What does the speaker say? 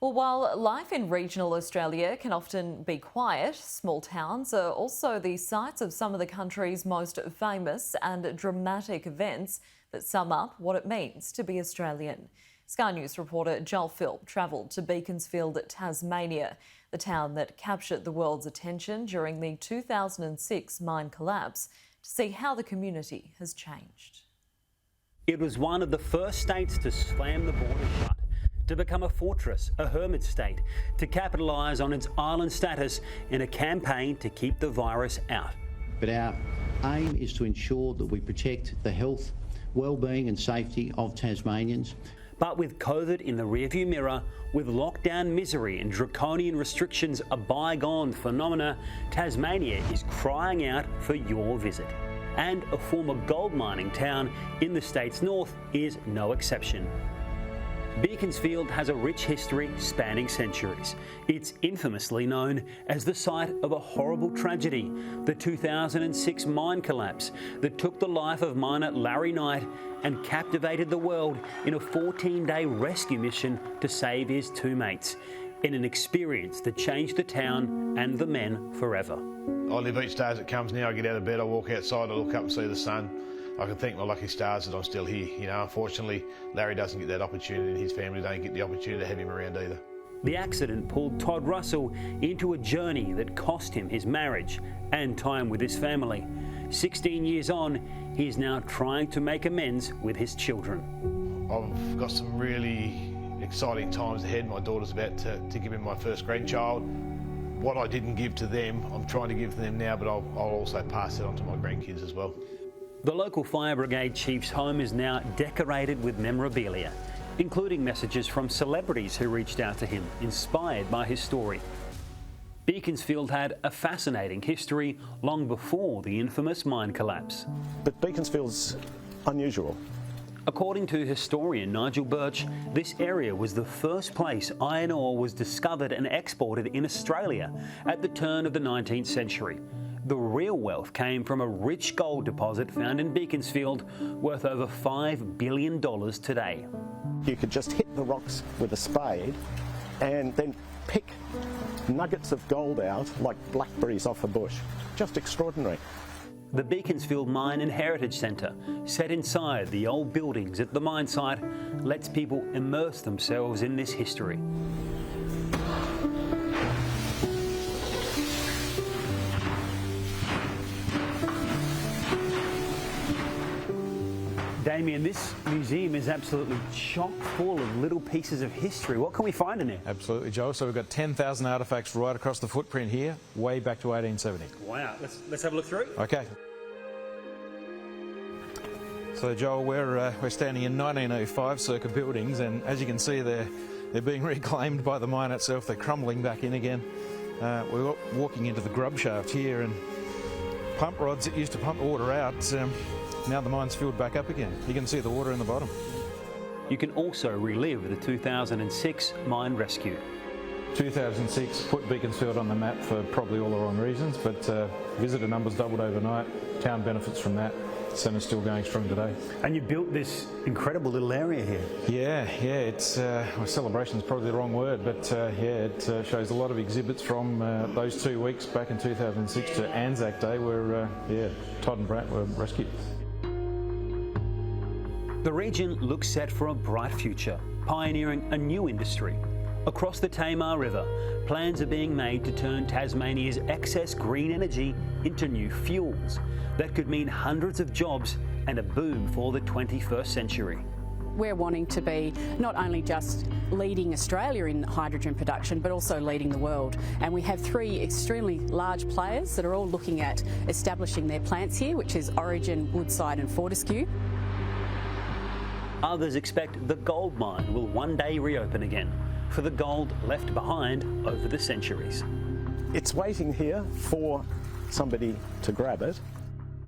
Well, while life in regional Australia can often be quiet, small towns are also the sites of some of the country's most famous and dramatic events that sum up what it means to be Australian. Sky News reporter Joel Philp travelled to Beaconsfield, Tasmania, the town that captured the world's attention during the 2006 mine collapse, to see how the community has changed. It was one of the first states to slam the border shut, to become a fortress, a hermit state, to capitalise on its island status in a campaign to keep the virus out. But our aim is to ensure that we protect the health, well-being and safety of Tasmanians. But with COVID in the rearview mirror, with lockdown misery and draconian restrictions a bygone phenomena, Tasmania is crying out for your visit. And a former gold mining town in the state's north is no exception. Beaconsfield has a rich history spanning centuries. It's infamously known as the site of a horrible tragedy, the 2006 mine collapse that took the life of miner Larry Knight and captivated the world in a 14-day rescue mission to save his two mates, in an experience that changed the town and the men forever. I live each day as it comes now. I get out of bed, I walk outside, I look up and see the sun. I can thank my lucky stars that I'm still here. You know, unfortunately, Larry doesn't get that opportunity and his family don't get the opportunity to have him around either. The accident pulled Todd Russell into a journey that cost him his marriage and time with his family. 16 years on, he is now trying to make amends with his children. I've got some really exciting times ahead. My daughter's about to give me my first grandchild. What I didn't give to them, I'm trying to give to them now, but I'll also pass it on to my grandkids as well. The local fire brigade chief's home is now decorated with memorabilia, including messages from celebrities who reached out to him, inspired by his story. Beaconsfield had a fascinating history long before the infamous mine collapse. But Beaconsfield's unusual. According to historian Nigel Birch, this area was the first place iron ore was discovered and exported in Australia at the turn of the 19th century. The real wealth came from a rich gold deposit found in Beaconsfield, worth over $5 billion today. You could just hit the rocks with a spade and then pick nuggets of gold out like blackberries off a bush. Just extraordinary. The Beaconsfield Mine and Heritage Centre, set inside the old buildings at the mine site, lets people immerse themselves in this history. Damien, this museum is absolutely chock full of little pieces of history. What can we find in there? Absolutely, Joel. So we've got 10,000 artefacts right across the footprint here, way back to 1870. Wow, let's have a look through. Okay. So Joel, we're standing in 1905 circa buildings, and as you can see, they're being reclaimed by the mine itself. They're crumbling back in again. We're walking into the grub shaft here, and pump rods that used to pump water out. Now the mine's filled back up again. You can see the water in the bottom. You can also relive the 2006 mine rescue. 2006 put Beaconsfield on the map for probably all the wrong reasons, but visitor numbers doubled overnight. Town benefits from that. Centre's still going strong today. And you built this incredible little area here. Yeah, it's well, celebration's probably the wrong word, but it shows a lot of exhibits from those 2 weeks back in 2006 to Anzac Day, where Todd and Brett were rescued. The region looks set for a bright future, pioneering a new industry. Across the Tamar River, plans are being made to turn Tasmania's excess green energy into new fuels. That could mean hundreds of jobs and a boom for the 21st century. We're wanting to be not only just leading Australia in hydrogen production, but also leading the world. And we have 3 extremely large players that are all looking at establishing their plants here, which is Origin, Woodside and Fortescue. Others expect the gold mine will one day reopen again, for the gold left behind over the centuries. It's waiting here for somebody to grab it